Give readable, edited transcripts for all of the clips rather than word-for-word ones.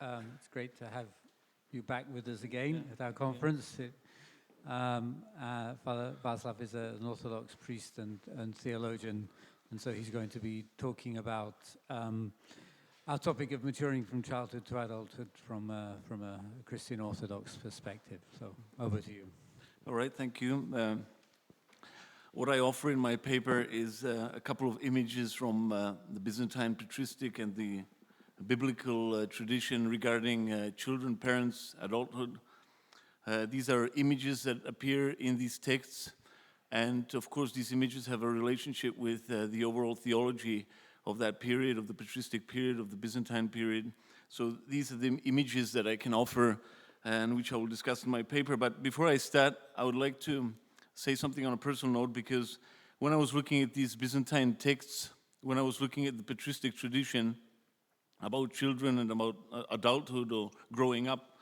It's great to have you back with us again at our conference. Father Václav is an Orthodox priest and theologian, and so he's going to be talking about our topic of maturing from childhood to adulthood from a Christian Orthodox perspective. So over to you. All right, thank you. What I offer in my paper is a couple of images from the Byzantine Patristic and the biblical tradition regarding children, parents, adulthood. These are images that appear in these texts, and of course these images have a relationship with the overall theology of that period, of the Patristic period, of the Byzantine period. So these are the images that I can offer and which I will discuss in my paper. But before I start, I would like to say something on a personal note, because when I was looking at these Byzantine texts, when I was looking at the Patristic tradition about children and about adulthood or growing up,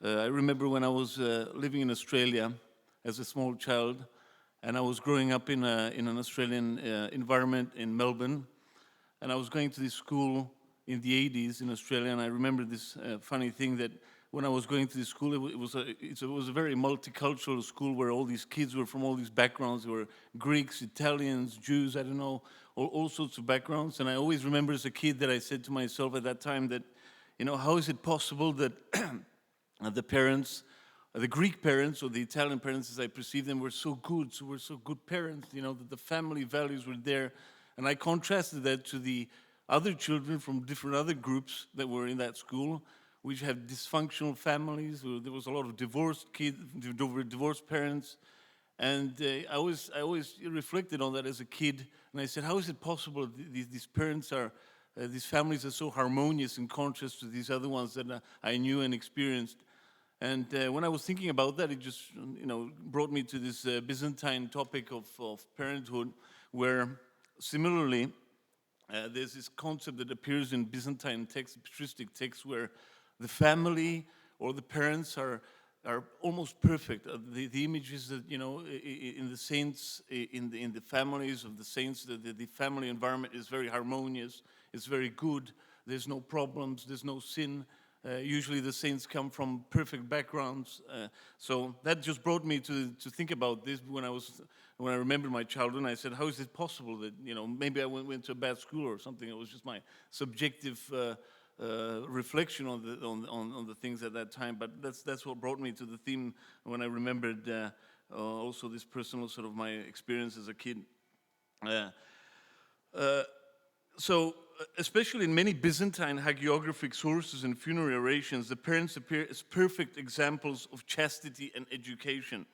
I remember when I was living in Australia as a small child, and I was growing up in an Australian environment in Melbourne, and I was going to this school in the 80s in Australia, and I remember this funny thing that when I was going to this school, it was a very multicultural school where all these kids were from all these backgrounds. There were Greeks, Italians, Jews, I don't know, all sorts of backgrounds. And I always remember as a kid that I said to myself at that time that, you know, how is it possible that the parents, the Greek parents or the Italian parents as I perceived them, were so good parents, you know, that the family values were there. And I contrasted that to the other children from different other groups that were in that school, which had dysfunctional families. There was a lot of divorced kids, divorced parents, and I always reflected on that as a kid. And I said, how is it possible these parents are, these families are so harmonious in contrast to these other ones that I knew and experienced? And when I was thinking about that, it just brought me to this Byzantine topic of parenthood, where similarly there's this concept that appears in Byzantine texts, patristic texts, where the family or the parents are almost perfect. The images that, in the saints, in the families of the saints, the family environment is very harmonious, it's very good, there's no problems, there's no sin. Usually the saints come from perfect backgrounds. So that just brought me to think about this when I remembered my childhood, and I said, how is it possible that, maybe I went to a bad school or something? It was just my subjective reflection on the things at that time, but that's what brought me to the theme when I remembered also this personal sort of my experience as a kid. So especially in many Byzantine hagiographic sources and funerary orations, the parents appear as perfect examples of chastity and education.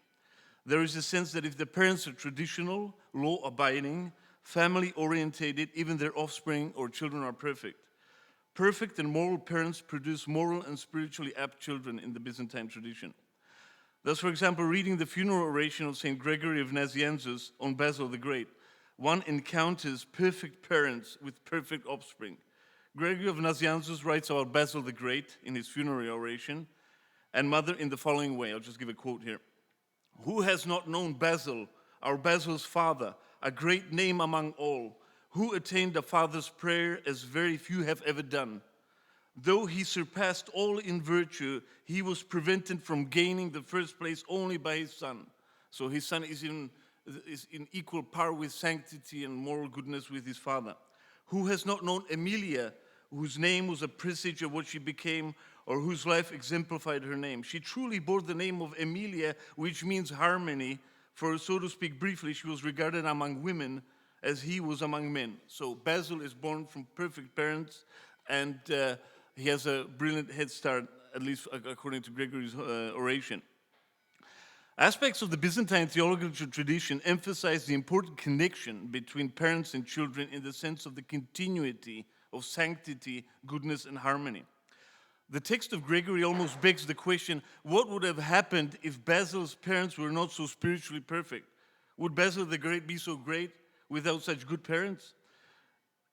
There is a sense that if the parents are traditional, law-abiding, family-orientated, even their offspring or children are perfect. Perfect and moral parents produce moral and spiritually apt children in the Byzantine tradition. Thus, for example, reading the funeral oration of St. Gregory of Nazianzus on Basil the Great, one encounters perfect parents with perfect offspring. Gregory of Nazianzus writes about Basil the Great in his funeral oration and mother in the following way. I'll just give a quote here. Who has not known Basil, our Basil's father, a great name among all, who attained a father's prayer as very few have ever done? Though he surpassed all in virtue, he was prevented from gaining the first place only by his son. So his son is in equal par with sanctity and moral goodness with his father. Who has not known Emilia, whose name was a presage of what she became, or whose life exemplified her name? She truly bore the name of Emilia, which means harmony, for, so to speak briefly, she was regarded among women as he was among men. So Basil is born from perfect parents, and he has a brilliant head start, at least according to Gregory's oration. Aspects of the Byzantine theological tradition emphasize the important connection between parents and children in the sense of the continuity of sanctity, goodness, and harmony. The text of Gregory almost begs the question, what would have happened if Basil's parents were not so spiritually perfect? Would Basil the Great be so great without such good parents?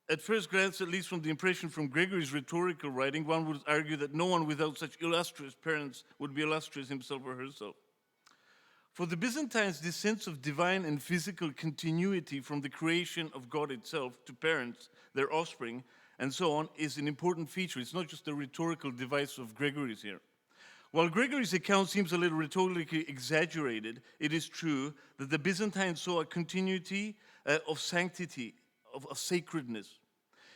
At first glance, at least from the impression from Gregory's rhetorical writing, one would argue that no one without such illustrious parents would be illustrious himself or herself. For the Byzantines, this sense of divine and physical continuity from the creation of God itself to parents, their offspring, and so on, is an important feature. It's not just a rhetorical device of Gregory's here. While Gregory's account seems a little rhetorically exaggerated, it is true that the Byzantines saw a continuity of sanctity, of sacredness.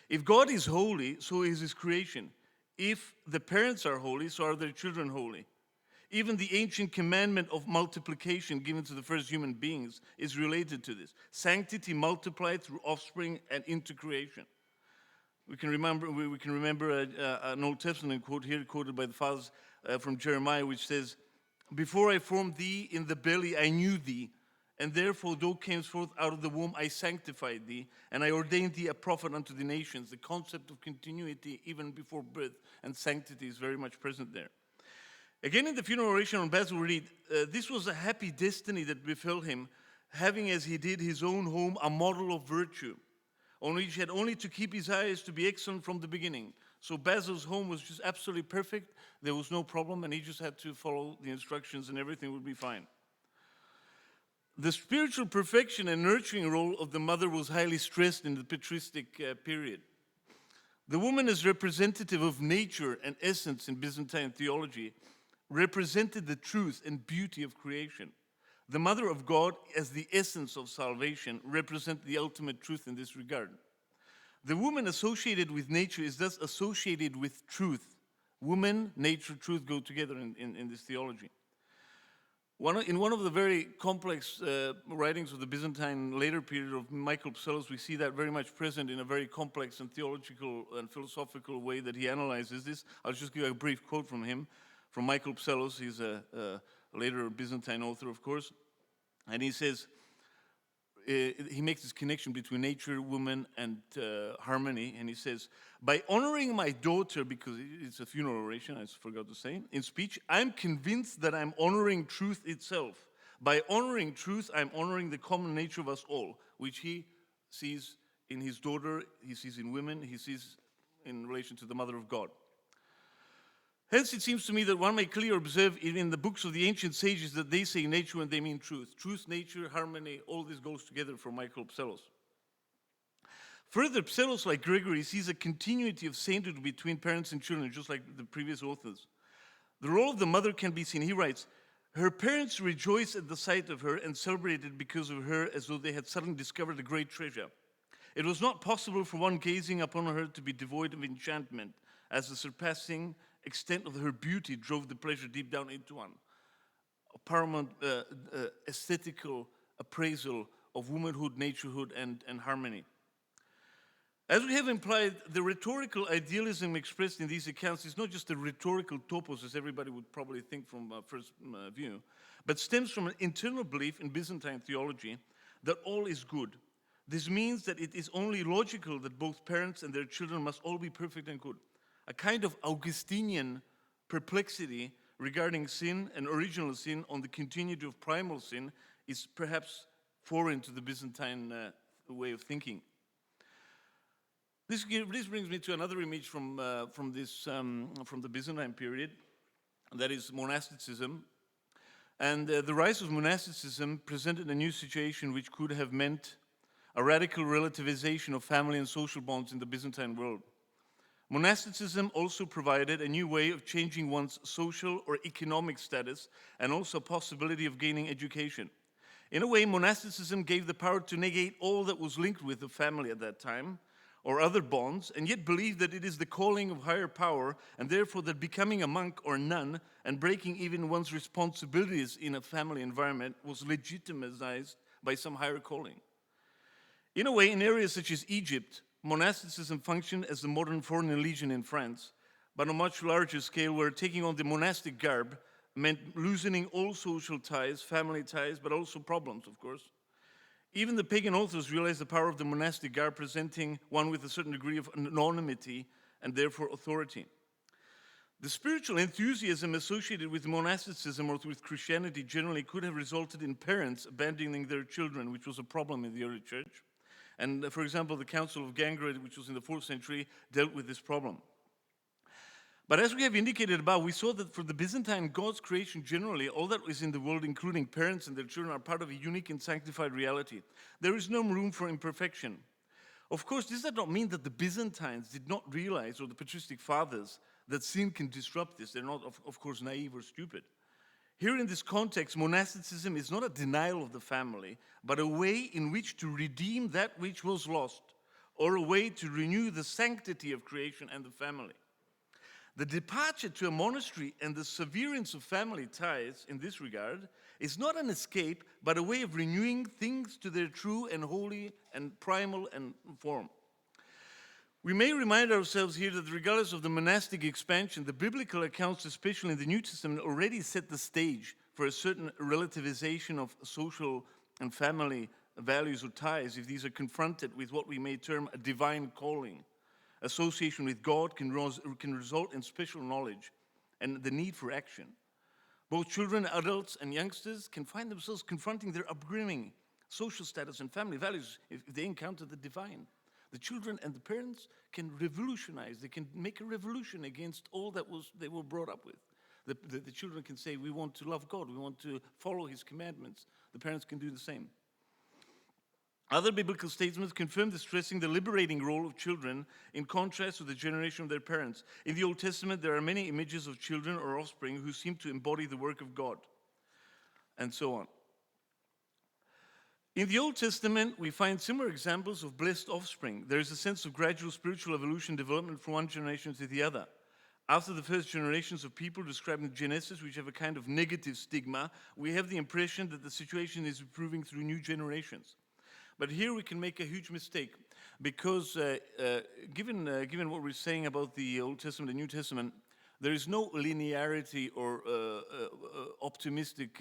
If God is holy, so is his creation. If the parents are holy, so are their children holy. Even the ancient commandment of multiplication given to the first human beings is related to this. Sanctity multiplied through offspring and into creation. We can remember an Old Testament quote here, quoted by the fathers from Jeremiah, which says, "Before I formed thee in the belly, I knew thee, and therefore thou camest forth out of the womb, I sanctified thee, and I ordained thee a prophet unto the nations." The concept of continuity even before birth and sanctity is very much present there. Again, in the funeral oration on Basil, we read, "This was a happy destiny that befell him, having as he did his own home a model of virtue, on which he had only to keep his eyes to be excellent from the beginning." So Basil's home was just absolutely perfect. There was no problem, and he just had to follow the instructions, and everything would be fine. The spiritual perfection and nurturing role of the mother was highly stressed in the patristic period. The woman, as representative of nature and essence in Byzantine theology, represented the truth and beauty of creation. The Mother of God, as the essence of salvation, represented the ultimate truth in this regard. The woman associated with nature is thus associated with truth. Woman, nature, truth go together in this theology. In one of the very complex writings of the Byzantine later period of Michael Psellos, we see that very much present in a very complex and theological and philosophical way that he analyzes this. I'll just give you a brief quote from him. From Michael Psellos, he's a later Byzantine author, of course, and he says, he makes this connection between nature, woman, and harmony, and he says, "By honoring my daughter," because it's a funeral oration, I forgot to say, "in speech, I'm convinced that I'm honoring truth itself. By honoring truth, I'm honoring the common nature of us all, which he sees in his daughter, he sees in women, he sees in relation to the Mother of God. Hence, it seems to me that one may clearly observe in the books of the ancient sages that they say nature when they mean truth. Truth, nature, harmony, all this goes together for Michael Psellos. Further, Psellos, like Gregory, sees a continuity of sainthood between parents and children, just like the previous authors. The role of the mother can be seen. He writes, "Her parents rejoiced at the sight of her and celebrated because of her as though they had suddenly discovered a great treasure. It was not possible for one gazing upon her to be devoid of enchantment, as the surpassing extent of her beauty drove the pleasure deep down into one." A paramount aesthetical appraisal of womanhood, naturehood, and harmony. As we have implied, the rhetorical idealism expressed in these accounts is not just a rhetorical topos, as everybody would probably think from first view, but stems from an internal belief in Byzantine theology that all is good. This means that it is only logical that both parents and their children must all be perfect and good. A kind of Augustinian perplexity regarding sin and original sin on the continuity of primal sin is perhaps foreign to the Byzantine way of thinking. This brings me to another image from the Byzantine period, that is monasticism. And the rise of monasticism presented a new situation which could have meant a radical relativization of family and social bonds in the Byzantine world. Monasticism also provided a new way of changing one's social or economic status and also a possibility of gaining education. In a way, monasticism gave the power to negate all that was linked with the family at that time or other bonds, and yet believe that it is the calling of higher power, and therefore that becoming a monk or nun and breaking even one's responsibilities in a family environment was legitimized by some higher calling. In a way, in areas such as Egypt, monasticism functioned as the modern foreign legion in France, but on a much larger scale, where taking on the monastic garb meant loosening all social ties, family ties, but also problems, of course. Even the pagan authors realized the power of the monastic garb, presenting one with a certain degree of anonymity and therefore authority. The spiritual enthusiasm associated with monasticism or with Christianity generally could have resulted in parents abandoning their children, which was a problem in the early church. And for example, the Council of Gangrad, which was in the 4th century, dealt with this problem. But as we have indicated above, we saw that for the Byzantine, God's creation generally, all that is in the world, including parents and their children, are part of a unique and sanctified reality. There is no room for imperfection. Of course, this does not mean that the Byzantines did not realize, or the patristic fathers, that sin can disrupt this. They're not, of course, naive or stupid. Here in this context, monasticism is not a denial of the family, but a way in which to redeem that which was lost, or a way to renew the sanctity of creation and the family. The departure to a monastery and the severance of family ties in this regard is not an escape, but a way of renewing things to their true and holy and primal and form. We may remind ourselves here that regardless of the monastic expansion, the biblical accounts, especially in the New Testament, already set the stage for a certain relativization of social and family values or ties if these are confronted with what we may term a divine calling. Association with God can result in special knowledge and the need for action. Both children, adults, and youngsters can find themselves confronting their upbringing, social status, and family values if they encounter the divine. The children and the parents can revolutionize. They can make a revolution against all that they were brought up with. The children can say, we want to love God. We want to follow his commandments. The parents can do the same. Other biblical statements confirm the stressing the liberating role of children in contrast to the generation of their parents. In the Old Testament, there are many images of children or offspring who seem to embody the work of God, and so on. In the Old Testament, we find similar examples of blessed offspring. There is a sense of gradual spiritual evolution development from one generation to the other. After the first generations of people described in Genesis, which have a kind of negative stigma, we have the impression that the situation is improving through new generations. But here we can make a huge mistake because given what we're saying about the Old Testament and New Testament, there is no linearity or optimistic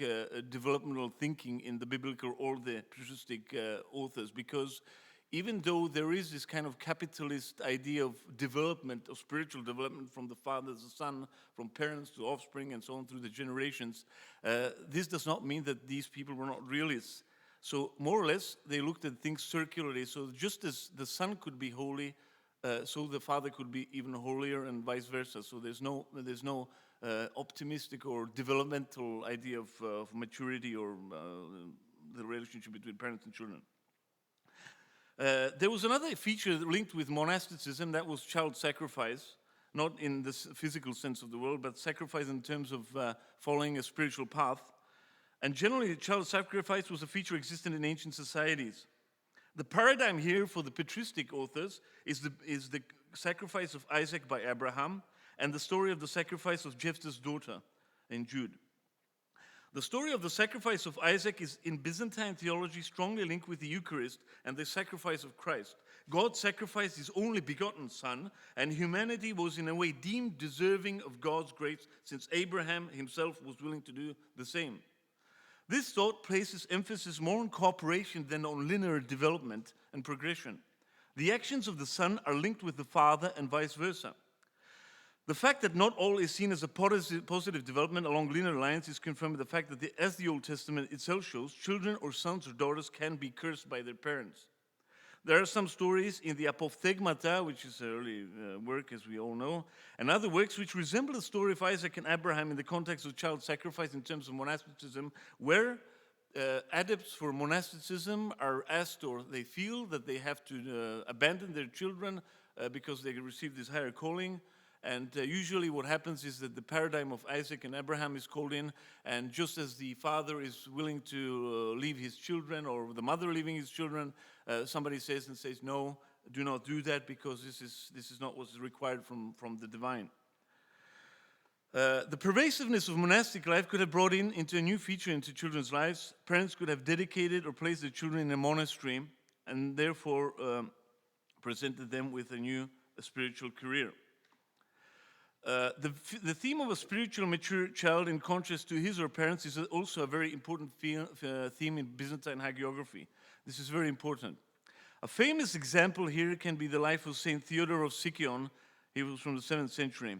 developmental thinking in the biblical or the patristic authors, because even though there is this kind of capitalist idea of development, of spiritual development from the father to the son, from parents to offspring and so on through the generations, this does not mean that these people were not realists. So more or less, they looked at things circularly. So just as the son could be holy, so the father could be even holier, and vice versa. So there's no optimistic or developmental idea of maturity or the relationship between parents and children. There was another feature linked with monasticism, that was child sacrifice, not in the physical sense of the word, but sacrifice in terms of following a spiritual path. And generally, child sacrifice was a feature existent in ancient societies. The paradigm here for the patristic authors is the sacrifice of Isaac by Abraham and the story of the sacrifice of Jephthah's daughter in Jude. The story of the sacrifice of Isaac is in Byzantine theology strongly linked with the Eucharist and the sacrifice of Christ. God sacrificed his only begotten son, and humanity was in a way deemed deserving of God's grace, since Abraham himself was willing to do the same. This thought places emphasis more on cooperation than on linear development and progression. The actions of the son are linked with the father and vice versa. The fact that not all is seen as a positive development along linear lines is confirmed by the fact that, as the Old Testament itself shows, children or sons or daughters can be cursed by their parents. There are some stories in the Apophthegmata, which is an early work, as we all know, and other works which resemble the story of Isaac and Abraham in the context of child sacrifice in terms of monasticism, where adepts for monasticism are asked, or they feel that they have to abandon their children because they receive this higher calling. And usually what happens is that the paradigm of Isaac and Abraham is called in, and just as the father is willing to leave his children, or the mother leaving his children, somebody says, no, do not do that, because this is not what's required from the divine. The pervasiveness of monastic life could have brought into a new feature into children's lives. Parents could have dedicated or placed their children in a monastery, and therefore presented them with a new spiritual career. The theme of a spiritual mature child in contrast to his or parents is also a very important theme in Byzantine hagiography. This is very important. A famous example here can be the life of Saint Theodore of Sicyon. He was from the 7th century.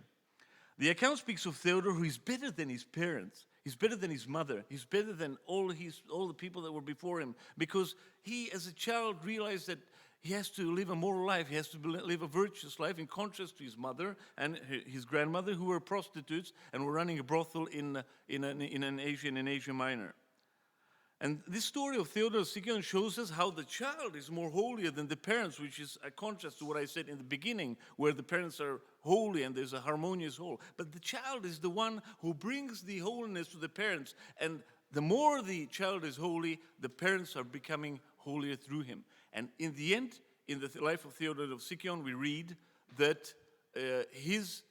The account speaks of Theodore, who is better than his parents. He's better than his mother. He's better than all the people that were before him, because he, as a child, realized that he has to live a moral life. He has to live a virtuous life, in contrast to his mother and his grandmother, who were prostitutes and were running a brothel in Asia Minor. And this story of Theodore Sikion shows us how the child is more holier than the parents, which is a contrast to what I said in the beginning, where the parents are holy and there's a harmonious whole. But the child is the one who brings the holiness to the parents. And the more the child is holy, the parents are becoming holier through him. And in the end, in the life of Theodore of Sikion, we read that his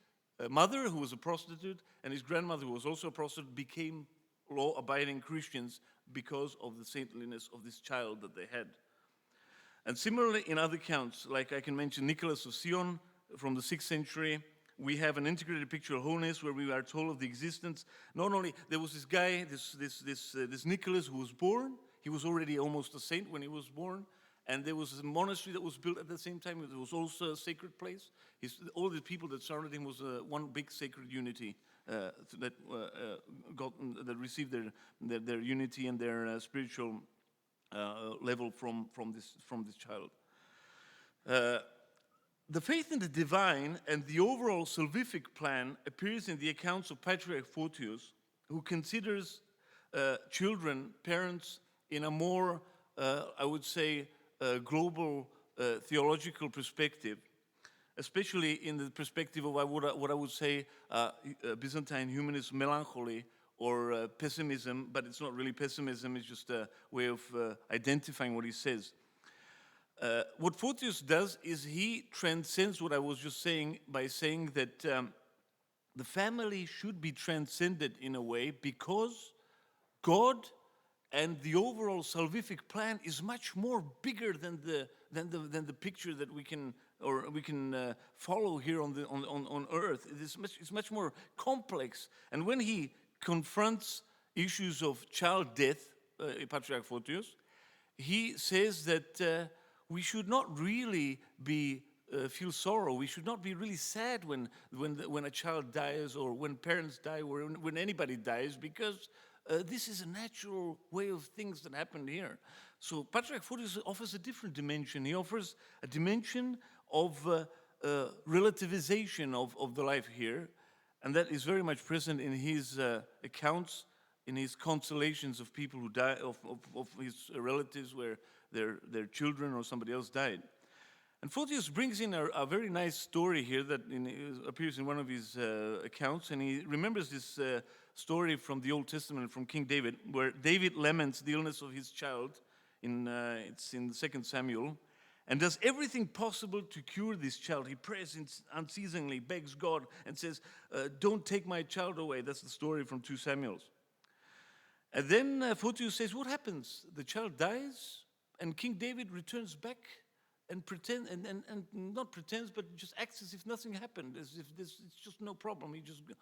mother, who was a prostitute, and his grandmother, who was also a prostitute, became law-abiding Christians because of the saintliness of this child that they had. And similarly, in other accounts, like I can mention Nicholas of Sion from the 6th century, we have an integrated picture of holiness where we are told of the existence. Not only, there was this guy, this Nicholas who was born. He was already almost a saint when he was born. And there was a monastery that was built at the same time. It was also a sacred place. All the people that surrounded him was one big sacred unity that received their unity and their spiritual level from this child. The faith in the divine and the overall salvific plan appears in the accounts of Patriarch Photius, who considers children, parents, in a more, I would say, global theological perspective, especially in the perspective of what I would say Byzantine humanist melancholy or pessimism, but it's not really pessimism, it's just a way of identifying what he says. What Photius does is he transcends what I was just saying by saying that the family should be transcended in a way because God and the overall salvific plan is much more bigger than the picture that we can follow here on earth. It's much more complex. And when he confronts issues of child death, Patriarch Photius, he says that we should not really feel sorrow. We should not be really sad when a child dies or when parents die or when anybody dies, because this is a natural way of things that happened here. So Patriarch Photius offers a different dimension. He offers a dimension of relativization of the life here, and that is very much present in his accounts, in his consolations of people who die, of his relatives where their children or somebody else died. And Photius brings in a very nice story here that appears in one of his accounts, and he remembers this story from the Old Testament, from King David, where David laments the illness of his child. It's in 2 Samuel, and does everything possible to cure this child. He prays unceasingly, begs God, and says, "Don't take my child away." That's the story from 2 Samuel. And then Photius says, what happens? The child dies, and King David returns back and not pretends, but just acts as if nothing happened, as if it's just no problem.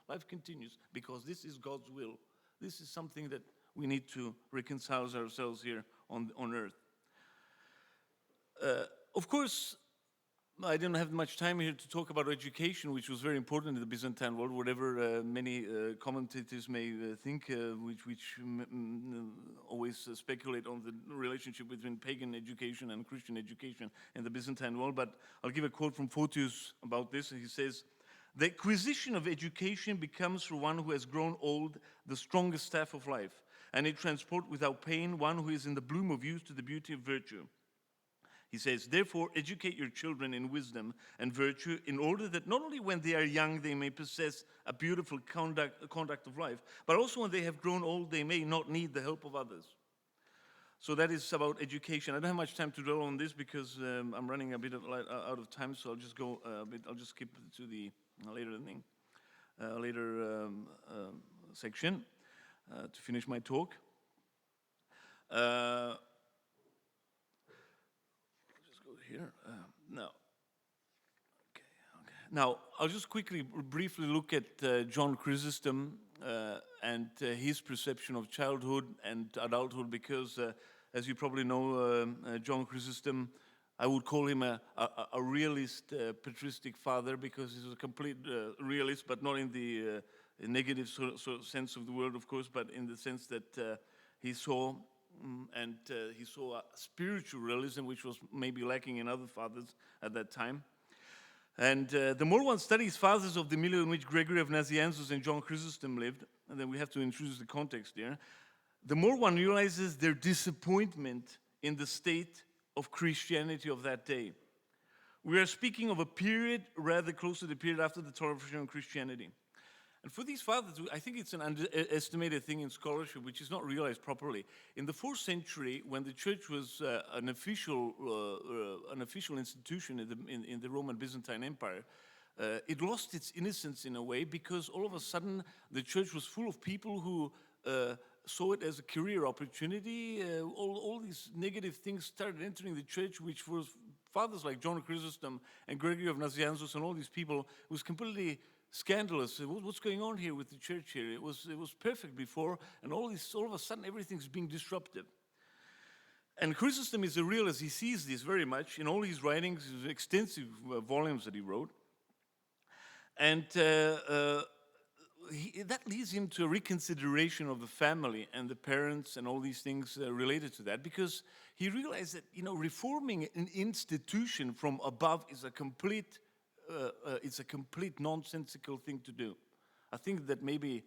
Life continues, because this is God's will. This is something that we need to reconcile ourselves here on earth. Of course, I don't have much time here to talk about education, which was very important in the Byzantine world, whatever many commentators may think, which always speculate on the relationship between pagan education and Christian education in the Byzantine world. But I'll give a quote from Photius about this. He says, "The acquisition of education becomes for one who has grown old the strongest staff of life, and it transports without pain one who is in the bloom of youth to the beauty of virtue." He says, "Therefore, educate your children in wisdom and virtue, in order that not only when they are young they may possess a beautiful conduct of life, but also when they have grown old they may not need the help of others." So that is about education. I don't have much time to dwell on this because I'm running a bit out of time, so I'll just go a bit. I'll just skip to the later section to finish my talk. Here now. Okay. Now I'll just briefly look at John Chrysostom and his perception of childhood and adulthood, because, as you probably know, John Chrysostom, I would call him a realist, patristic father, because he's a complete realist, but not in the negative sense of the word, of course, but in the sense that he saw. He saw a spiritual realism, which was maybe lacking in other fathers at that time. And the more one studies fathers of the milieu in which Gregory of Nazianzus and John Chrysostom lived, and then we have to introduce the context here, the more one realizes their disappointment in the state of Christianity of that day. We are speaking of a period rather close to the period after the toleration of Christianity. And for these fathers, I think it's an underestimated thing in scholarship, which is not realized properly. In the 4th century, when the church was an official institution in the Roman Byzantine Empire, it lost its innocence in a way, because all of a sudden the church was full of people who saw it as a career opportunity. All these negative things started entering the church, which was fathers like John Chrysostom and Gregory of Nazianzus and all these people, was completely scandalous. What's going on here with the church here? It was perfect before, and all of a sudden everything's being disrupted. And Chrysostom is a realist. He sees this very much in all his writings, his extensive volumes that he wrote. And that leads him to a reconsideration of the family and the parents and all these things related to that, because he realized that, reforming an institution from above is a complete nonsensical thing to do. I think that maybe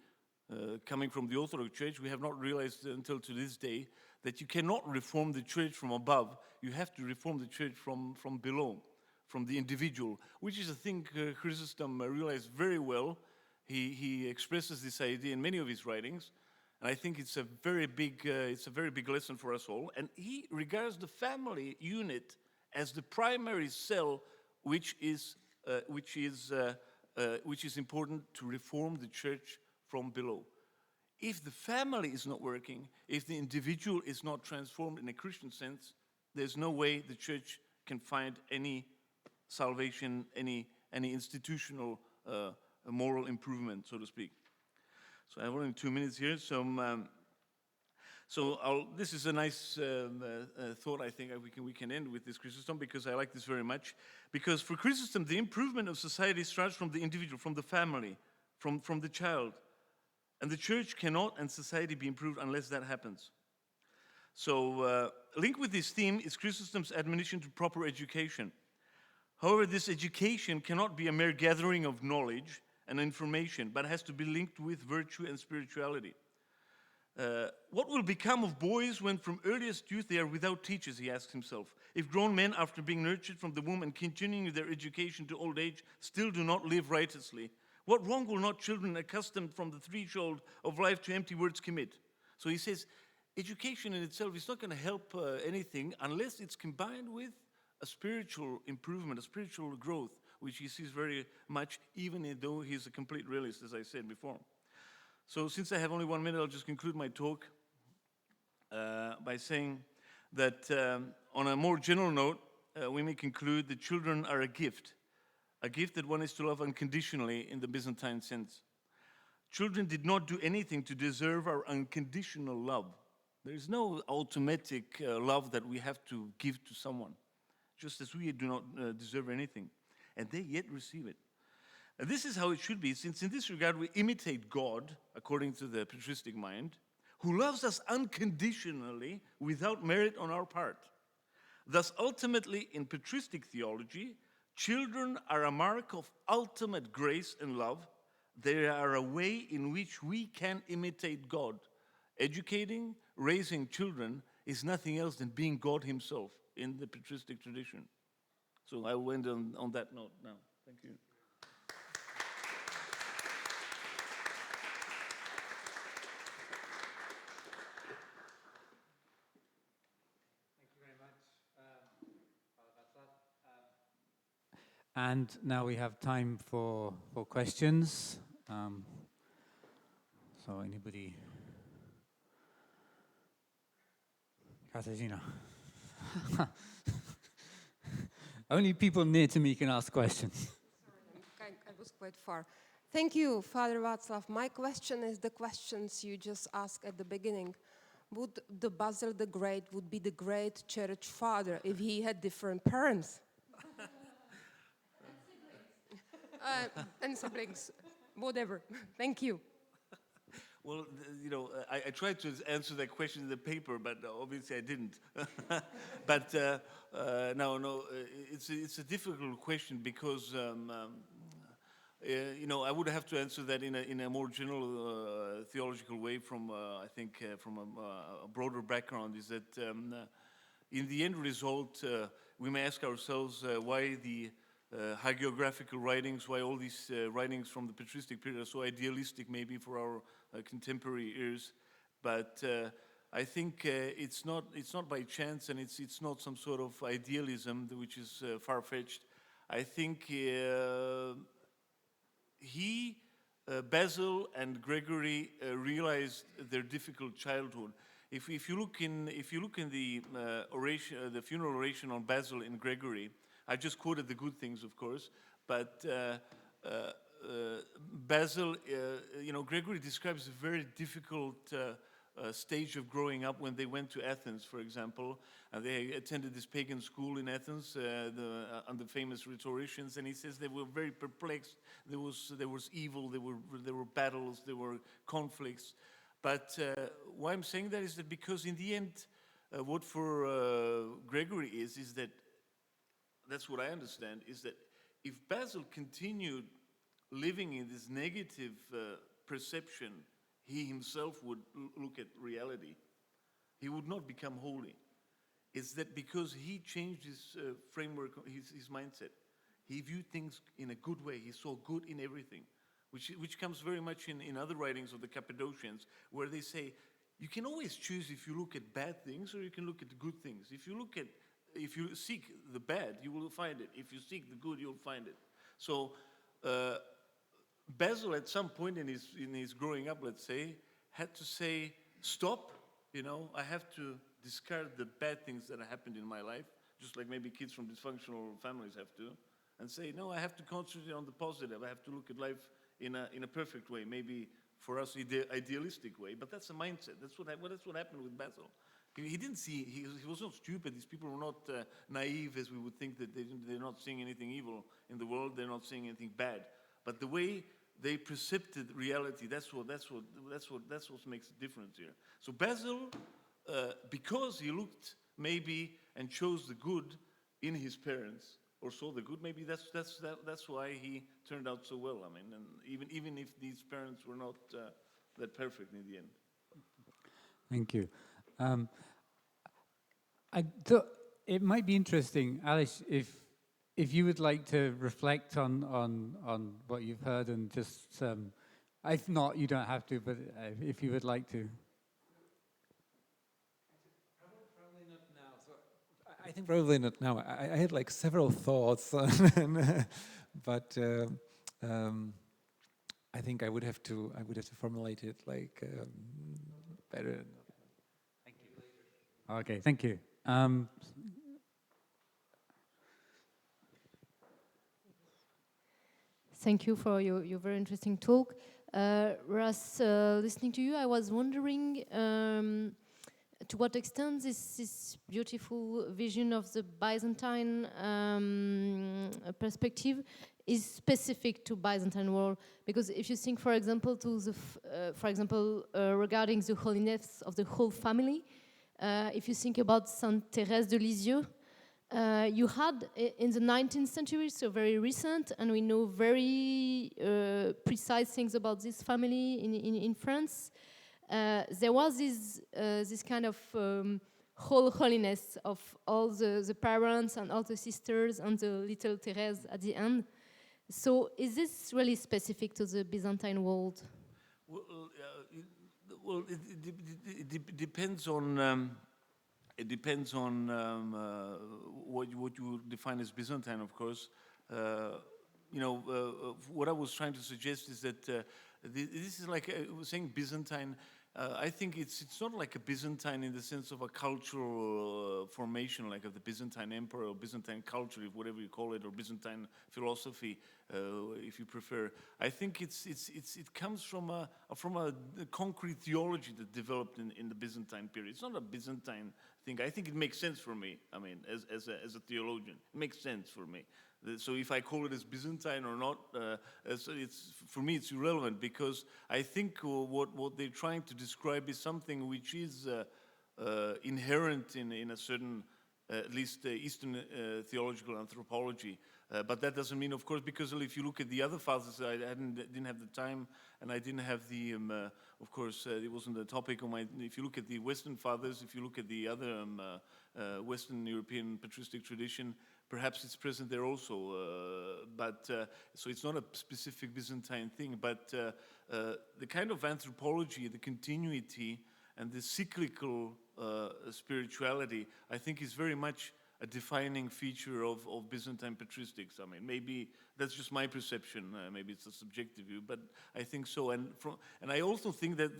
coming from the Orthodox Church, we have not realized until to this day that you cannot reform the church from above. You have to reform the church from below, from the individual, which is a thing Chrysostom realized very well. He expresses this idea in many of his writings, and I think it's a very big lesson for us all. And he regards the family unit as the primary cell, which is important to reform the church from below. If the family is not working, if the individual is not transformed in a Christian sense, there's no way the church can find any salvation, any institutional moral improvement, so to speak. So I have only 2 minutes here. This is a nice thought. I think we can end with this Chrysostom, because I like this very much. Because for Chrysostom, the improvement of society starts from the individual, from the family, from the child. And the church cannot and society be improved unless that happens. So linked with this theme is Chrysostom's admonition to proper education. However, this education cannot be a mere gathering of knowledge and information, but has to be linked with virtue and spirituality. What will become of boys when from earliest youth they are without teachers, he asks himself. If grown men, after being nurtured from the womb and continuing their education to old age, still do not live righteously, what wrong will not children accustomed from the threshold of life to empty words commit? So he says, education in itself is not going to help anything unless it's combined with a spiritual improvement, a spiritual growth, which he sees very much, even though he's a complete realist, as I said before. So since I have only 1 minute, I'll just conclude my talk by saying that on a more general note, we may conclude that children are a gift that one is to love unconditionally in the Byzantine sense. Children did not do anything to deserve our unconditional love. There is no automatic love that we have to give to someone, just as we do not deserve anything, and they yet receive it. And this is how it should be, since in this regard we imitate God, according to the patristic mind, who loves us unconditionally without merit on our part. Thus, ultimately, in patristic theology, children are a mark of ultimate grace and love. They are a way in which we can imitate God. Educating, raising children is nothing else than being God himself in the patristic tradition. So I will end on that note now. Thank you. And now we have time for questions. So anybody? Katarzyna. Only people near to me can ask questions. Sorry, I was quite far. Thank you, Father Václav. My question is the questions you just asked at the beginning. Would the Basil the Great would be the great church father if he had different parents? And siblings, whatever. Thank you. Well, I tried to answer that question in the paper, but obviously I didn't. But no, it's a difficult question because I would have to answer that in a more general theological way from, I think, from a broader background, is that in the end result, we may ask ourselves why the hagiographical writings, why all these writings from the patristic period are so idealistic maybe for our contemporary ears. But I think it's not by chance, and it's not some sort of idealism which is far-fetched. I think Basil and Gregory realized their difficult childhood. If you look in the oration, the funeral oration on Basil and Gregory, I just quoted the good things, of course, but Basil, Gregory describes a very difficult stage of growing up when they went to Athens, for example, and they attended this pagan school in Athens, under famous rhetoricians, and he says they were very perplexed. There was evil, there were battles, there were conflicts. But why I'm saying that is that because in the end, what for Gregory is that, that's what I understand, is that if Basil continued living in this negative perception, he himself would look at reality. He would not become holy. It's that because he changed his framework, his mindset. He viewed things in a good way. He saw good in everything, which comes very much in other writings of the Cappadocians, where they say, you can always choose if you look at bad things or you can look at the good things. If you seek the bad, you will find it. If you seek the good, you'll find it. So Basil, at some point in his growing up, let's say, had to say, stop, I have to discard the bad things that happened in my life, just like maybe kids from dysfunctional families have to, and say, no, I have to concentrate on the positive. I have to look at life in a perfect way, maybe for us, idealistic way, but that's a mindset. That's what happened with Basil. He didn't see, he was not stupid. These people were not naive, as we would think, that they're not seeing anything evil in the world, they're not seeing anything bad. But the way they perceived reality, that's what makes the difference here. So Basil, because he looked maybe and chose the good in his parents, or saw the good, maybe that's why he turned out so well. I mean, and even if these parents were not that perfect in the end. Thank you. It might be interesting, Alice, if you would like to reflect on what you've heard, and just, if not, you don't have to, but if you would like to. Probably not now. So I think probably not now. I had like several thoughts, but I think I would have to formulate it like better. Thank you. Okay, thank you. Thank you for your very interesting talk. Russ, listening to you, I was wondering to what extent this beautiful vision of the Byzantine perspective is specific to Byzantine world. Because if you think, for example, regarding the holiness of the whole family, if you think about Sainte Thérèse de Lisieux, you had in the 19th century, so very recent, and we know very precise things about this family in France. There was this kind of whole holiness of all the parents and all the sisters and the little Thérèse at the end. So is this really specific to the Byzantine world? Well, it depends on. It depends on what you define as Byzantine, of course. What I was trying to suggest is that this is like saying Byzantine. I think it's not like a Byzantine in the sense of a cultural formation, like of the Byzantine Empire or Byzantine culture, whatever you call it, or Byzantine philosophy, if you prefer. I think it comes from a concrete theology that developed in the Byzantine period. It's not a Byzantine thing. I think it makes sense for me. I mean, as a theologian, it makes sense for me. So if I call it as Byzantine or not, for me it's irrelevant, because I think what they're trying to describe is something which is inherent in a certain, at least Eastern theological anthropology. But that doesn't mean, of course, because if you look at the other fathers, I didn't have the time, and I didn't have the, of course, it wasn't the topic on my, if you look at the Western fathers, if you look at the other Western European patristic tradition, perhaps it's present there also, so it's not a specific Byzantine thing, but the kind of anthropology, the continuity, and the cyclical spirituality, I think is very much a defining feature of Byzantine patristics. I mean, maybe that's just my perception. Maybe it's a subjective view, but I think so. And I also think that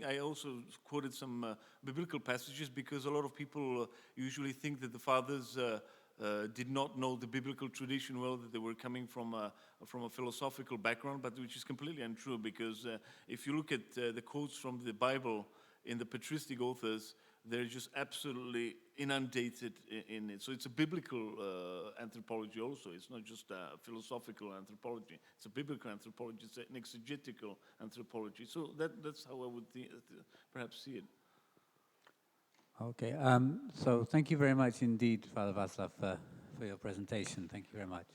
I also quoted some biblical passages because a lot of people usually think that the fathers did not know the biblical tradition well, that they were coming from a philosophical background, but which is completely untrue because if you look at the quotes from the Bible in the patristic authors, they're just absolutely inundated in it. So it's a biblical anthropology also. It's not just a philosophical anthropology. It's a biblical anthropology. It's an exegetical anthropology. So that's how I would perhaps see it. Okay, so thank you very much indeed, Father Václav, for your presentation. Thank you very much.